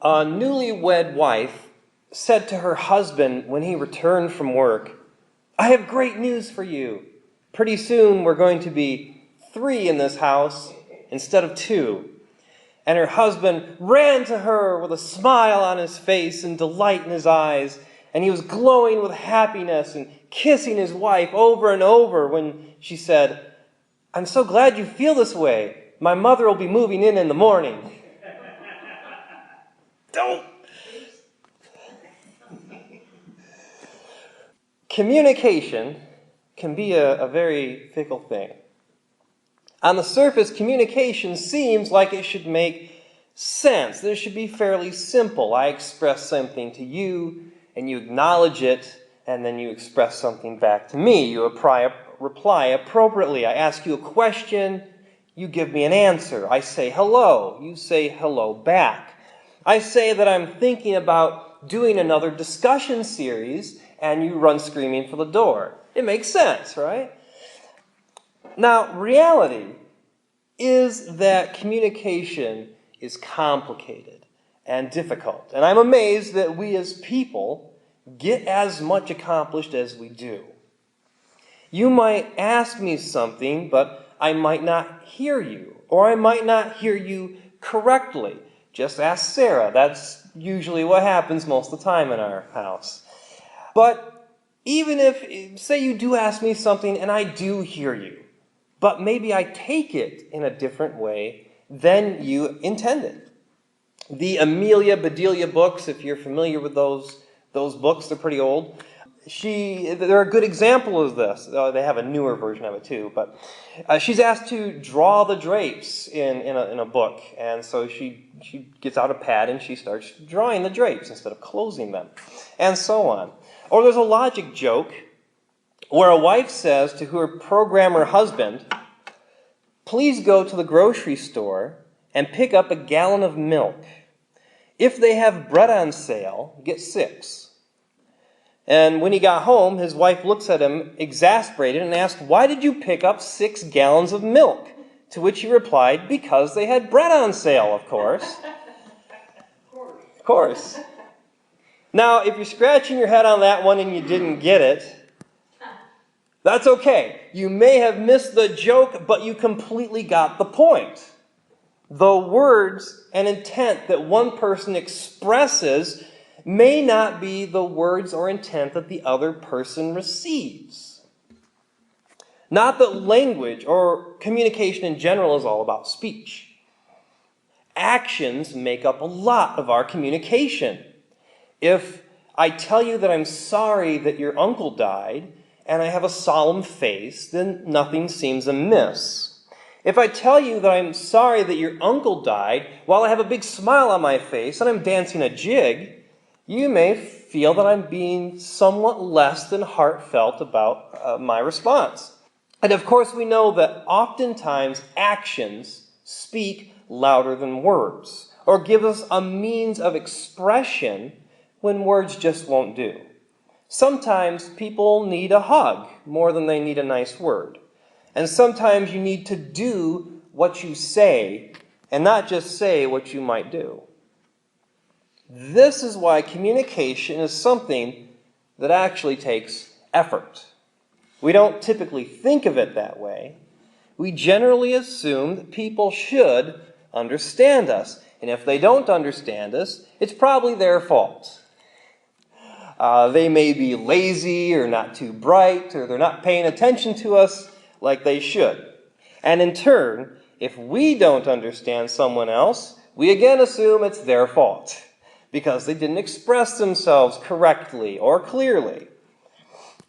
A newlywed wife said to her husband when he returned from work, "I have great news for you. Pretty soon we're going to be 3 in this house instead of 2. And her husband ran to her with a smile on his face and delight in his eyes, and he was glowing with happiness and kissing his wife over and over when she said, "I'm so glad you feel this way. My mother will be moving in the morning." Don't. Communication can be a very fickle thing. On the surface, communication seems like it should make sense. This should be fairly simple. I express something to you, and you acknowledge it, and then you express something back to me. You reply appropriately. I ask you a question, you give me an answer. I say hello, you say hello back. I say that I'm thinking about doing another discussion series, and you run screaming for the door. It makes sense, right? Now, reality is that communication is complicated and difficult. And I'm amazed that we as people get as much accomplished as we do. You might ask me something, but I might not hear you, or I might not hear you correctly. Just ask Sarah. That's usually what happens most of the time in our house. But even if, say you do ask me something and I do hear you, but maybe I take it in a different way than you intended. The Amelia Bedelia books, if you're familiar with those books, they're pretty old. They're a good example of this. They have a newer version of it too. But she's asked to draw the drapes in a book. And so she gets out a pad and she starts drawing the drapes instead of closing them. And so on. Or there's a logic joke where a wife says to her programmer husband, "Please go to the grocery store and pick up a gallon of milk. If they have bread on sale, get 6. And when he got home, his wife looks at him exasperated and asked, "Why did you pick up 6 gallons of milk?" To which he replied, "Because they had bread on sale, of course." Of course. Now, if you're scratching your head on that one and you didn't get it, that's okay. You may have missed the joke, but you completely got the point. The words and intent that one person expresses may not be the words or intent that the other person receives. Not that language or communication in general is all about speech. Actions make up a lot of our communication. If I tell you that I'm sorry that your uncle died, and I have a solemn face, then nothing seems amiss. If I tell you that I'm sorry that your uncle died, while I have a big smile on my face and I'm dancing a jig, you may feel that I'm being somewhat less than heartfelt about my response. And of course, we know that oftentimes actions speak louder than words, or give us a means of expression when words just won't do. Sometimes people need a hug more than they need a nice word. And sometimes you need to do what you say and not just say what you might do. This is why communication is something that actually takes effort. We don't typically think of it that way. We generally assume that people should understand us. And if they don't understand us, it's probably their fault. They may be lazy or not too bright, or they're not paying attention to us like they should. And in turn, if we don't understand someone else, we again assume it's their fault because they didn't express themselves correctly or clearly.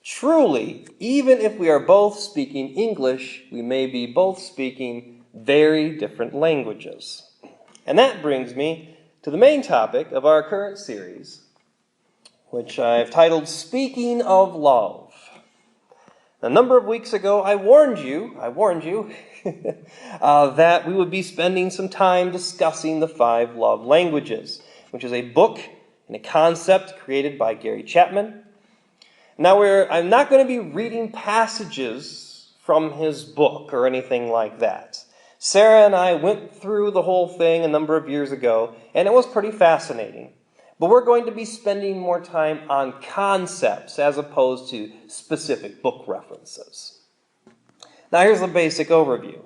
Truly, even if we are both speaking English, we may be both speaking very different languages. And that brings me to the main topic of our current series, which I've titled Speaking of Love. A number of weeks ago, I warned you that we would be spending some time discussing the 5 love languages, which is a book and a concept created by Gary Chapman. Now, I'm not going to be reading passages from his book or anything like that. Sarah and I went through the whole thing a number of years ago, and it was pretty fascinating. But we're going to be spending more time on concepts as opposed to specific book references. Now here's the basic overview.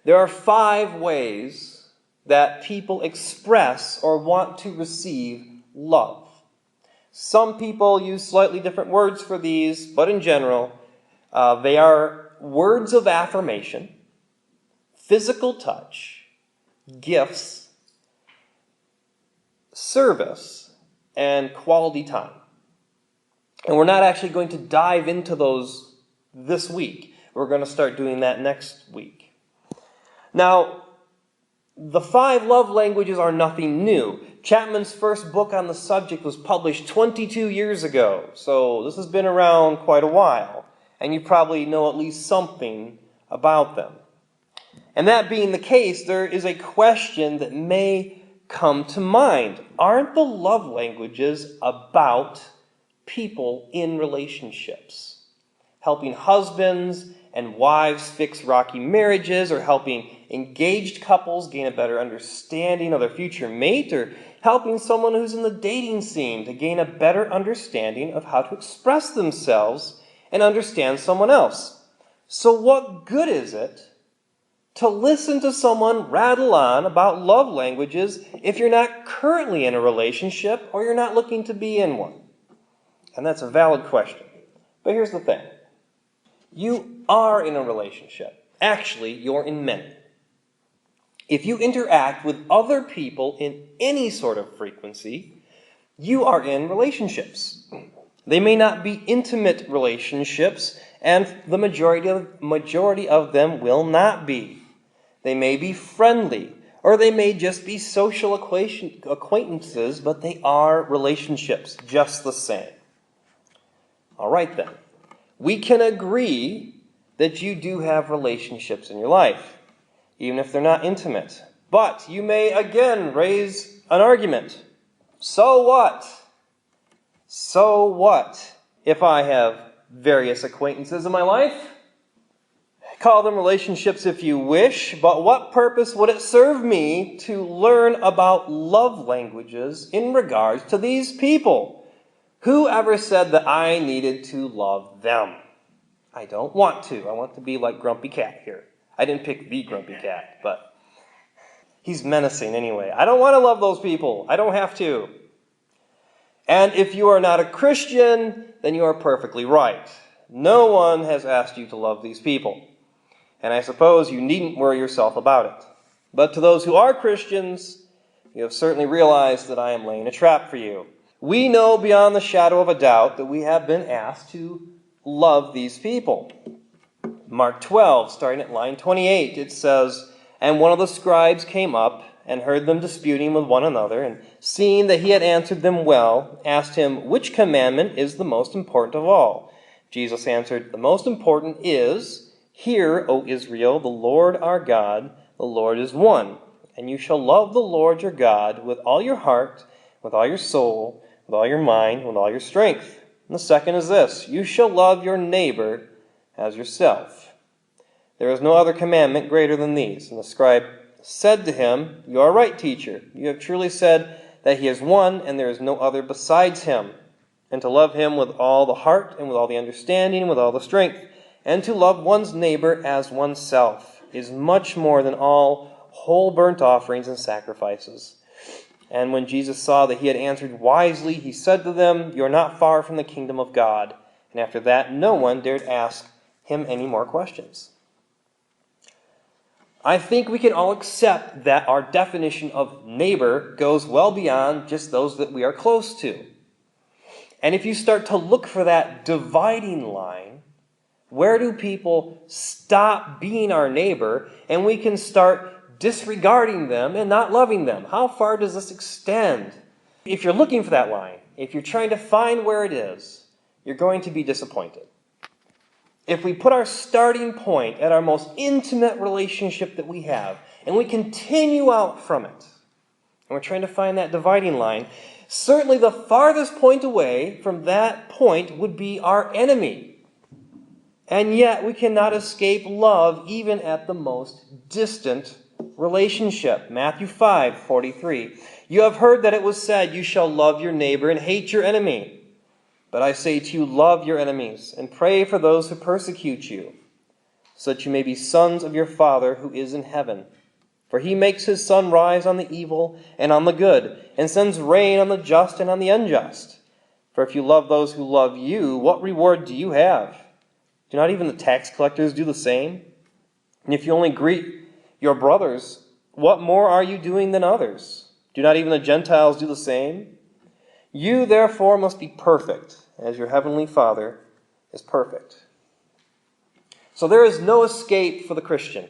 There are 5 ways that people express or want to receive love. Some people use slightly different words for these, but in general, they are words of affirmation, physical touch, gifts, service, and quality time. And we're not actually going to dive into those this week. We're going to start doing that next week. Now, the 5 love languages are nothing new. Chapman's first book on the subject was published 22 years ago, so this has been around quite a while, and you probably know at least something about them. And that being the case, there is a question that may come to mind. Aren't the love languages about people in relationships? Helping husbands and wives fix rocky marriages, or helping engaged couples gain a better understanding of their future mate, or helping someone who's in the dating scene to gain a better understanding of how to express themselves and understand someone else. So what good is it to listen to someone rattle on about love languages if you're not currently in a relationship or you're not looking to be in one? And that's a valid question. But here's the thing. You are in a relationship. Actually, you're in many. If you interact with other people in any sort of frequency, you are in relationships. They may not be intimate relationships, and the majority of them will not be. They may be friendly, or they may just be social acquaintances, but they are relationships just the same. All right then. We can agree that you do have relationships in your life, even if they're not intimate. But you may again raise an argument. So what? So what if I have various acquaintances in my life? Call them relationships if you wish, but what purpose would it serve me to learn about love languages in regards to these people? Who ever said that I needed to love them? I don't want to. I want to be like Grumpy Cat here. I didn't pick the Grumpy Cat, but he's menacing anyway. I don't want to love those people. I don't have to. And if you are not a Christian, then you are perfectly right. No one has asked you to love these people. And I suppose you needn't worry yourself about it. But to those who are Christians, you have certainly realized that I am laying a trap for you. We know beyond the shadow of a doubt that we have been asked to love these people. Mark 12, starting at line 28, it says, "And one of the scribes came up and heard them disputing with one another, and seeing that he had answered them well, asked him, 'Which commandment is the most important of all?' Jesus answered, 'The most important is, Hear, O Israel, the Lord our God, the Lord is one. And you shall love the Lord your God with all your heart, with all your soul, with all your mind, with all your strength. And the second is this, you shall love your neighbor as yourself. There is no other commandment greater than these.' And the scribe said to him, 'You are right, teacher. You have truly said that he is one, and there is no other besides him. And to love him with all the heart, and with all the understanding, and with all the strength, and to love one's neighbor as oneself is much more than all whole burnt offerings and sacrifices.' And when Jesus saw that he had answered wisely, he said to them, 'You are not far from the kingdom of God.' And after that, no one dared ask him any more questions." I think we can all accept that our definition of neighbor goes well beyond just those that we are close to. And if you start to look for that dividing line, where do people stop being our neighbor and we can start disregarding them and not loving them? How far does this extend? If you're looking for that line, if you're trying to find where it is, you're going to be disappointed. If we put our starting point at our most intimate relationship that we have, and we continue out from it, and we're trying to find that dividing line, certainly the farthest point away from that point would be our enemy. And yet we cannot escape love even at the most distant relationship. Matthew 5:43. You have heard that it was said, you shall love your neighbor and hate your enemy. But I say to you, love your enemies and pray for those who persecute you, so that you may be sons of your Father who is in heaven. For he makes his sun rise on the evil and on the good, and sends rain on the just and on the unjust. For if you love those who love you, what reward do you have? Do not even the tax collectors do the same? And if you only greet your brothers, what more are you doing than others? Do not even the Gentiles do the same? You therefore must be perfect, as your heavenly Father is perfect. So there is no escape for the Christian.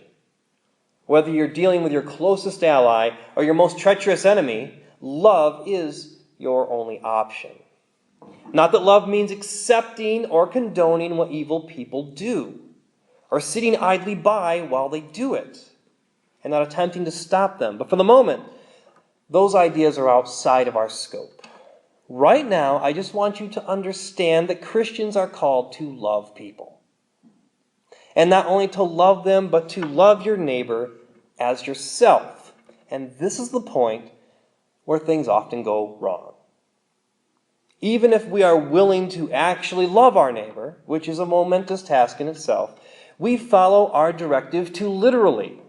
Whether you're dealing with your closest ally or your most treacherous enemy, love is your only option. Not that love means accepting or condoning what evil people do, or sitting idly by while they do it, and not attempting to stop them. But for the moment, those ideas are outside of our scope. Right now, I just want you to understand that Christians are called to love people. And not only to love them, but to love your neighbor as yourself. And this is the point where things often go wrong. Even if we are willing to actually love our neighbor, which is a momentous task in itself, we follow our directive too literally.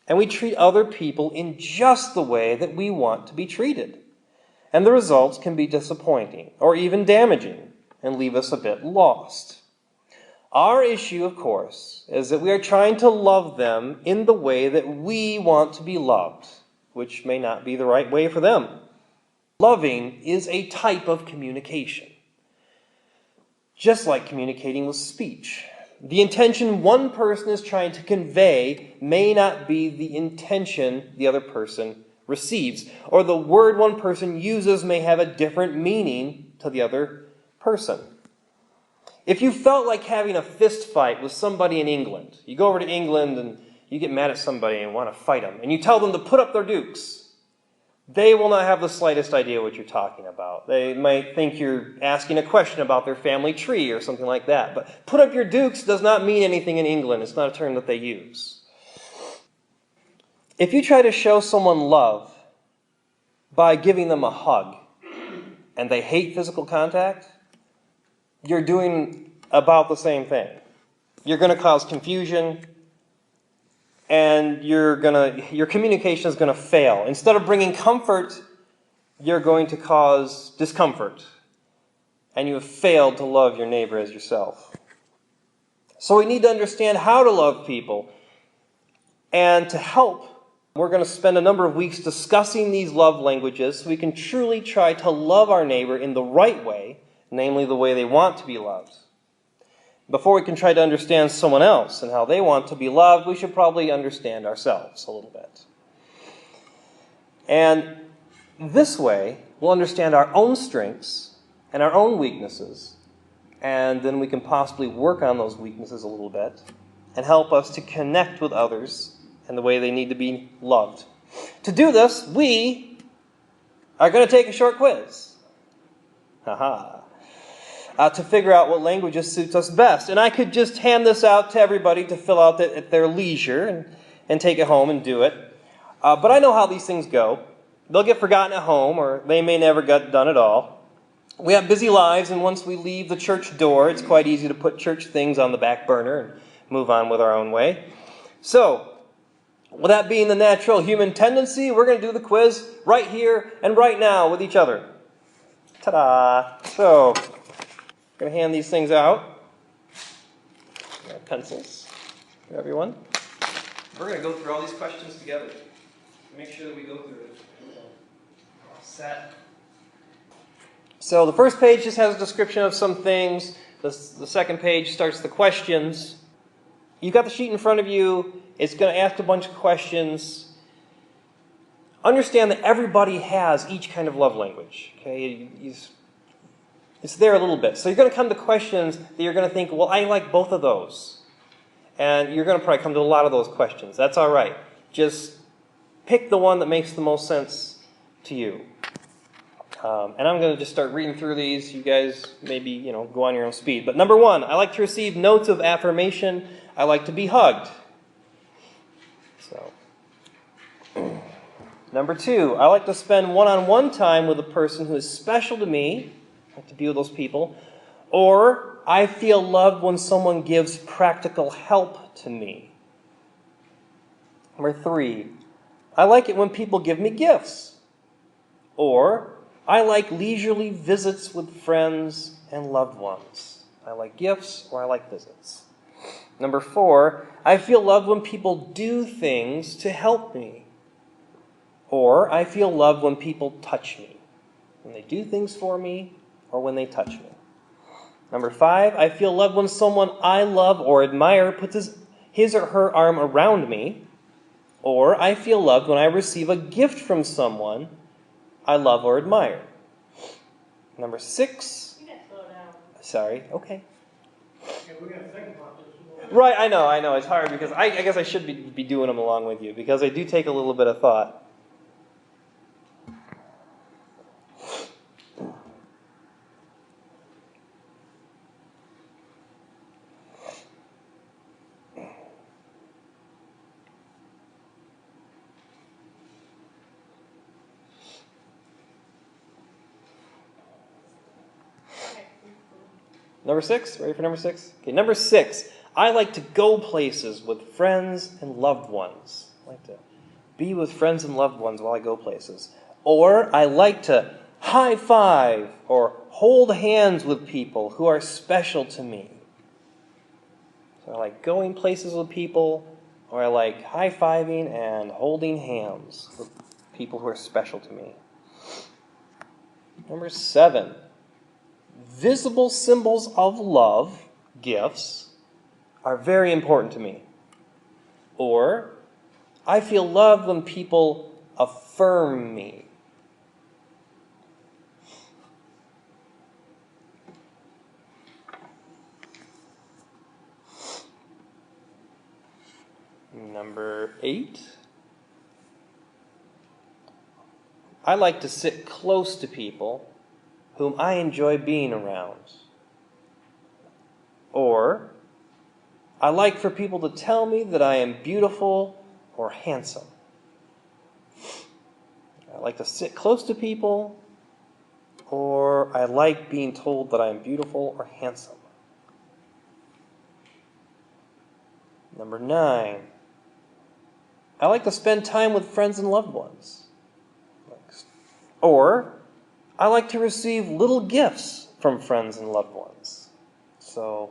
And we treat other people in just the way that we want to be treated. And the results can be disappointing or even damaging and leave us a bit lost. Our issue, of course, is that we are trying to love them in the way that we want to be loved, which may not be the right way for them. Loving is a type of communication, just like communicating with speech. The intention one person is trying to convey may not be the intention the other person receives, or the word one person uses may have a different meaning to the other person. If you felt like having a fist fight with somebody in England, you go over to England and you get mad at somebody and want to fight them, and you tell them to put up their dukes, they will not have the slightest idea what you're talking about. They might think you're asking a question about their family tree or something like that. But put up your dukes does not mean anything in England. It's not a term that they use. If you try to show someone love by giving them a hug and they hate physical contact, you're doing about the same thing. You're going to cause confusion, and your communication is going to fail. Instead of bringing comfort, you're going to cause discomfort, and you have failed to love your neighbor as yourself. So we need to understand how to love people, and to help, we're going to spend a number of weeks discussing these love languages so we can truly try to love our neighbor in the right way, namely the way they want to be loved. Before we can try to understand someone else and how they want to be loved, we should probably understand ourselves a little bit. And this way, we'll understand our own strengths and our own weaknesses, and then we can possibly work on those weaknesses a little bit and help us to connect with others and the way they need to be loved. To do this, we are going to take a short quiz. To figure out what languages suits us best. And I could just hand this out to everybody to fill out at their leisure and take it home and do it. But I know how these things go. They'll get forgotten at home, or they may never get done at all. We have busy lives, and once we leave the church door, it's quite easy to put church things on the back burner and move on with our own way. So, with that being the natural human tendency, we're going to do the quiz right here and right now with each other. Ta-da! So, I'm going to hand these things out. Pencils for everyone. We're going to go through all these questions together. Make sure that we go through it. Set. So the first page just has a description of some things. The second page starts the questions. You've got the sheet in front of you. It's going to ask a bunch of questions. Understand that everybody has each kind of love language. Okay, it's there a little bit. So you're going to come to questions that you're going to think, well, I like both of those. And you're going to probably come to a lot of those questions. That's all right. Just pick the one that makes the most sense to you. And I'm going to just start reading through these. You guys maybe, go on your own speed. But number 1, I like to receive notes of affirmation. I like to be hugged. So, number 2, I like to spend one-on-one time with a person who is special to me. I like to be with those people. Or I feel loved when someone gives practical help to me. Number 3, I like it when people give me gifts. Or I like leisurely visits with friends and loved ones. I like gifts or I like visits. Number 4, I feel loved when people do things to help me. Or I feel loved when people touch me. When they do things for me or when they touch me. Number 5, I feel loved when someone I love or admire puts his or her arm around me. Or I feel loved when I receive a gift from someone I love or admire. Number 6. You gotta slow down. Sorry, okay. Yeah, we gotta think about this. Right, I know. It's hard because I guess I should be doing them along with you because I do take a little bit of thought. Number 6? Ready for number 6? Okay, number 6. I like to go places with friends and loved ones. I like to be with friends and loved ones while I go places. Or I like to high five or hold hands with people who are special to me. So I like going places with people, or I like high fiving and holding hands with people who are special to me. Number 7. Visible symbols of love, gifts, are very important to me. Or, I feel loved when people affirm me. Number 8. I like to sit close to people whom I enjoy being around. Or, I like for people to tell me that I am beautiful or handsome. I like to sit close to people, or I like being told that I am beautiful or handsome. Number 9. I like to spend time with friends and loved ones. Or, I like to receive little gifts from friends and loved ones. So,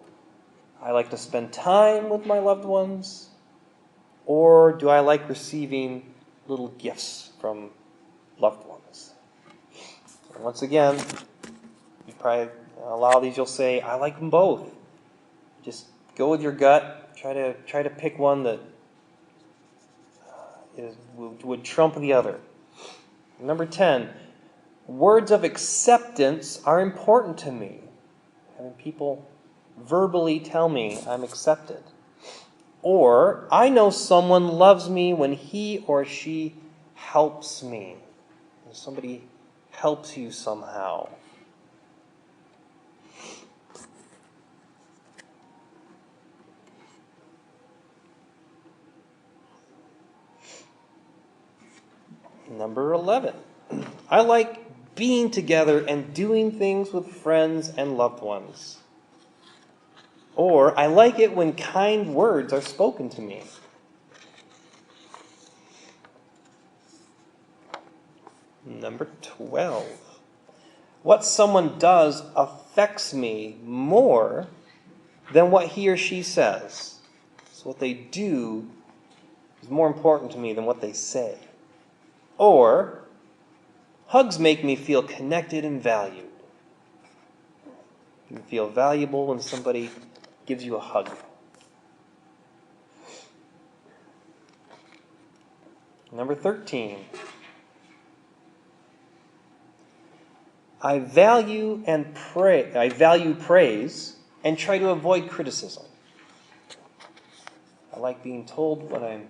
I like to spend time with my loved ones, or do I like receiving little gifts from loved ones? And once again, you probably, a lot of these you'll say, I like them both. Just go with your gut. Try to pick one that would trump the other. Number 10. Words of acceptance are important to me. Having people verbally tell me I'm accepted. Or, I know someone loves me when he or she helps me. When somebody helps you somehow. Number 11. I like being together and doing things with friends and loved ones. Or, I like it when kind words are spoken to me. Number 12. What someone does affects me more than what he or she says. So what they do is more important to me than what they say. Or, hugs make me feel connected and valued. You feel valuable when somebody gives you a hug. Number 13. I value praise and try to avoid criticism. I like being told when I'm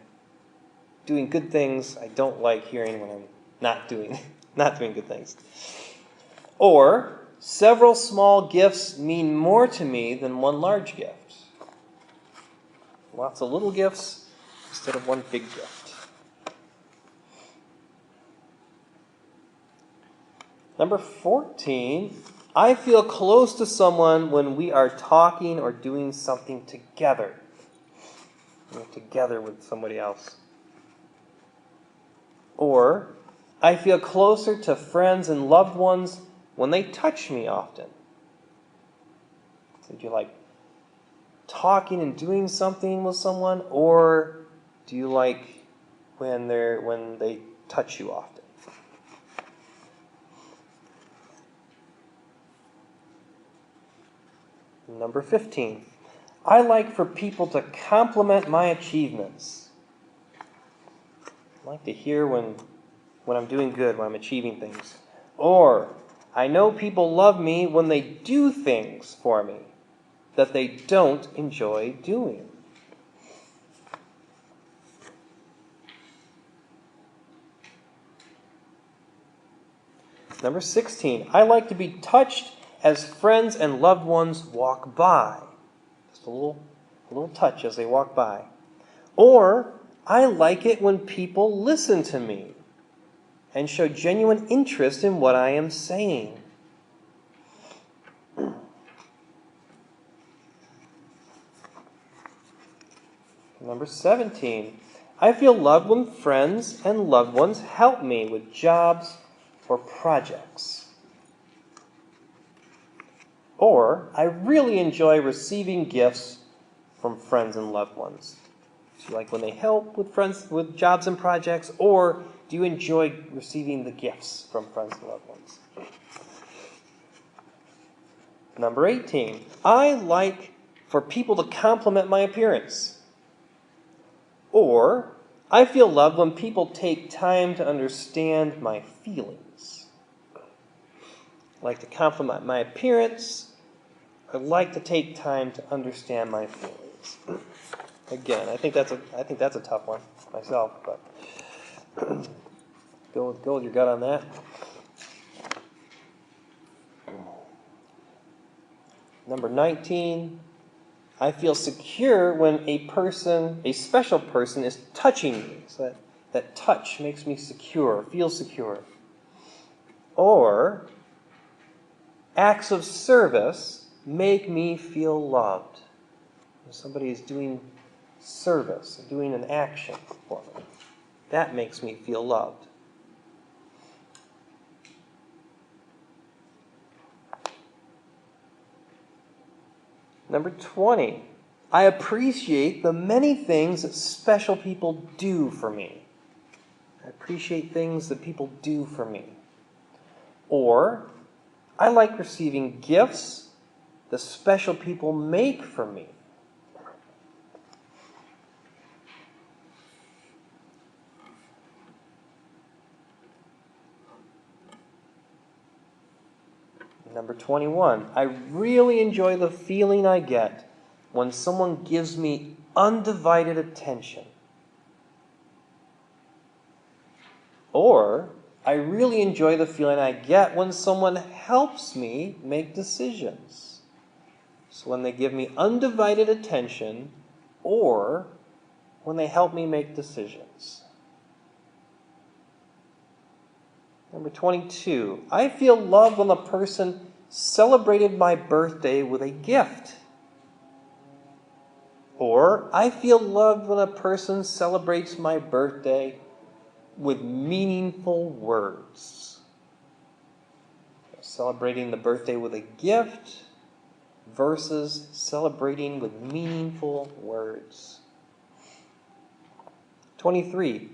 doing good things. I don't like hearing when I'm not doing good things. Or, several small gifts mean more to me than one large gift. Lots of little gifts instead of one big gift. Number 14, I feel close to someone when we are talking or doing something together. We're together with somebody else. Or, I feel closer to friends and loved ones when they touch me often. So do you like talking and doing something with someone, or do you like when they touch you often? Number 15. I like for people to compliment my achievements. I like to hear when I'm doing good, when I'm achieving things. Or, I know people love me when they do things for me that they don't enjoy doing. Number 16. I like to be touched as friends and loved ones walk by. Just a little touch as they walk by. Or, I like it when people listen to me and show genuine interest in what I am saying. Number 17. I feel loved when friends and loved ones help me with jobs or projects. Or, I really enjoy receiving gifts from friends and loved ones. Do you like when they help with jobs and projects, or do you enjoy receiving the gifts from friends and loved ones? Number 18. I like for people to compliment my appearance. Or, I feel loved when people take time to understand my feelings. I like to compliment my appearance. I like to take time to understand my feelings. Again, I think that's a tough one myself, but go with your gut on that. Number 19, I feel secure when a special person is touching me. So that touch makes me secure, feel secure. Or, acts of service make me feel loved. If somebody is doing service, doing an action for me, that makes me feel loved. Number 20, I appreciate the many things that special people do for me. I appreciate things that people do for me. Or, I like receiving gifts that special people make for me. Number 21, I really enjoy the feeling I get when someone gives me undivided attention. Or, I really enjoy the feeling I get when someone helps me make decisions. So when they give me undivided attention, or when they help me make decisions. Number 22, I feel loved when a person celebrated my birthday with a gift. Or, I feel loved when a person celebrates my birthday with meaningful words. Celebrating the birthday with a gift versus celebrating with meaningful words. 23.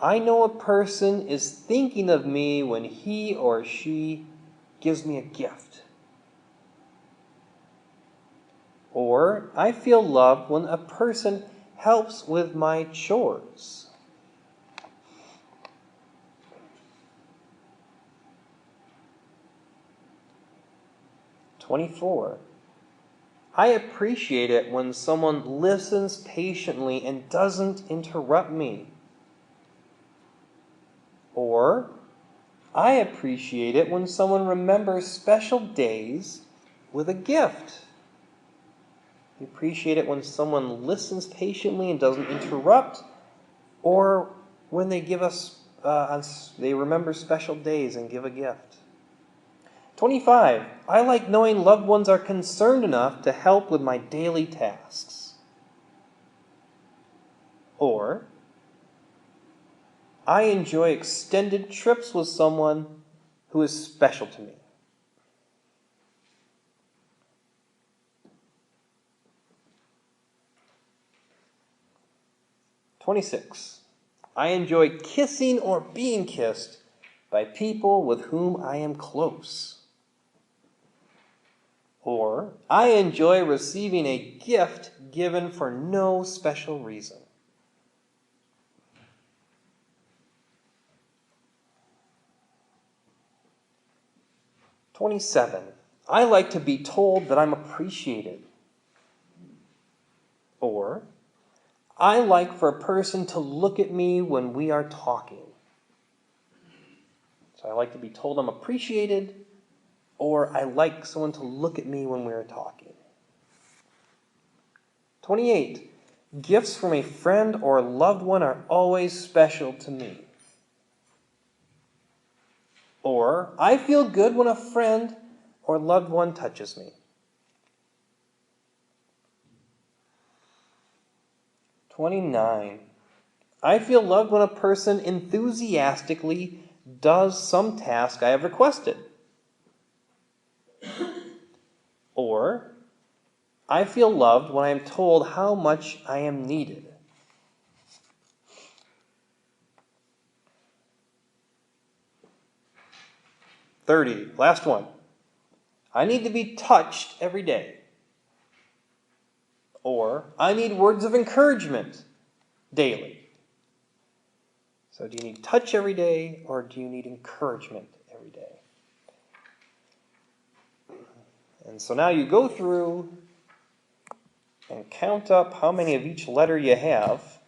I know a person is thinking of me when he or she gives me a gift. Or, I feel loved when a person helps with my chores. "24. I appreciate it when someone listens patiently and doesn't interrupt me. Or, I appreciate it when someone remembers special days with a gift. I appreciate it when someone listens patiently and doesn't interrupt, or when they give us, they remember special days and give a gift. 25. I like knowing loved ones are concerned enough to help with my daily tasks. Or, I enjoy extended trips with someone who is special to me. "26. I enjoy kissing or being kissed by people with whom I am close." Or, I enjoy receiving a gift given for no special reason. 27. I like to be told that I'm appreciated. Or, I like for a person to look at me when we are talking. So I like to be told I'm appreciated, or I like someone to look at me when we are talking. 28. Gifts from a friend or loved one are always special to me. Or, I feel good when a friend or loved one touches me. 29. I feel loved when a person enthusiastically does some task I have requested. Or, I feel loved when I am told how much I am needed. 30. Last one. I need to be touched every day. Or, I need words of encouragement daily. So do you need touch every day, or do you need encouragement every day? And so now you go through and count up how many of each letter you have.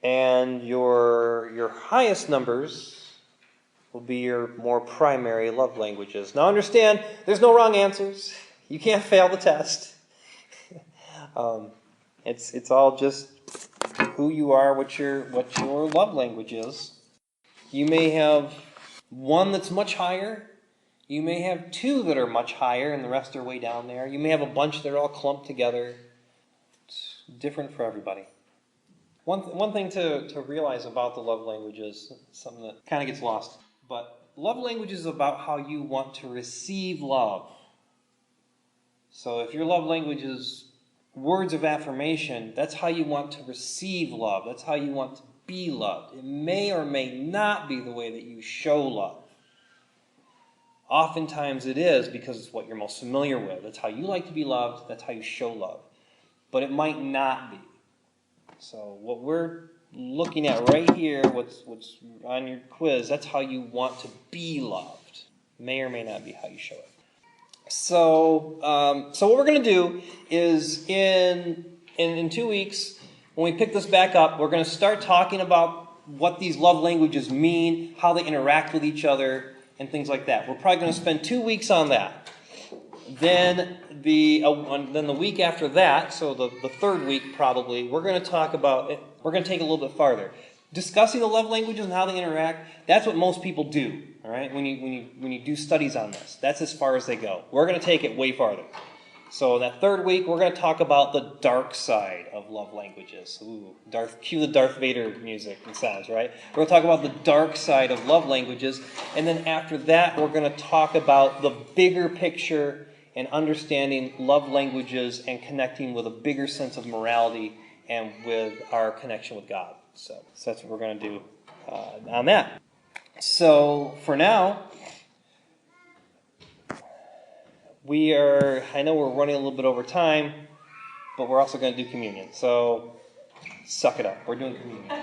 And your highest numbers will be your more primary love languages. Now understand, there's no wrong answers. You can't fail the test. It's all just who you are, what your love language is. You may have one that's much higher. You may have two that are much higher, and the rest are way down there. You may have a bunch that are all clumped together. It's different for everybody. One thing to realize about the love languages, something that kind of gets lost, but love language is about how you want to receive love. So if your love language is words of affirmation, that's how you want to receive love. That's how you want to be loved. It may or may not be the way that you show love. Oftentimes it is because it's what you're most familiar with. That's how you like to be loved. That's how you show love. But it might not be. So what we're looking at right here, what's on your quiz, that's how you want to be loved. May or may not be how you show it. So what we're going to do is in 2 weeks, when we pick this back up, we're going to start talking about what these love languages mean, how they interact with each other, and things like that. We're probably going to spend 2 weeks on that. Then the week after that, so the third week probably, we're going to talk about it. We're going to take it a little bit farther. Discussing the love languages and how they interact, that's what most people do, all right? When you do studies on this, that's as far as they go. We're going to take it way farther. So that third week, we're going to talk about the dark side of love languages. Ooh, cue the Darth Vader music and sounds, right? We're going to talk about the dark side of love languages. And then after that, we're going to talk about the bigger picture and understanding love languages and connecting with a bigger sense of morality and with our connection with God. So that's what we're going to do on that. So for now, I know we're running a little bit over time, but we're also going to do communion. So suck it up. We're doing communion.